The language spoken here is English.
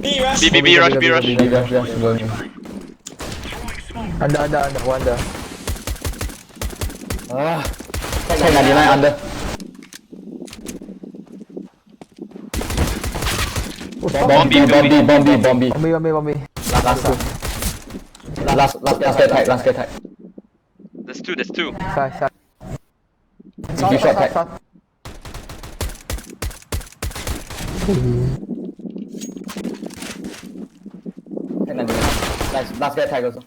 B rush B rush. Going. Under, one under. Check 99 under. Bomb B. Bombi. Last get tag. There's two. Side. You shot tag. Check 99. Last get tag also.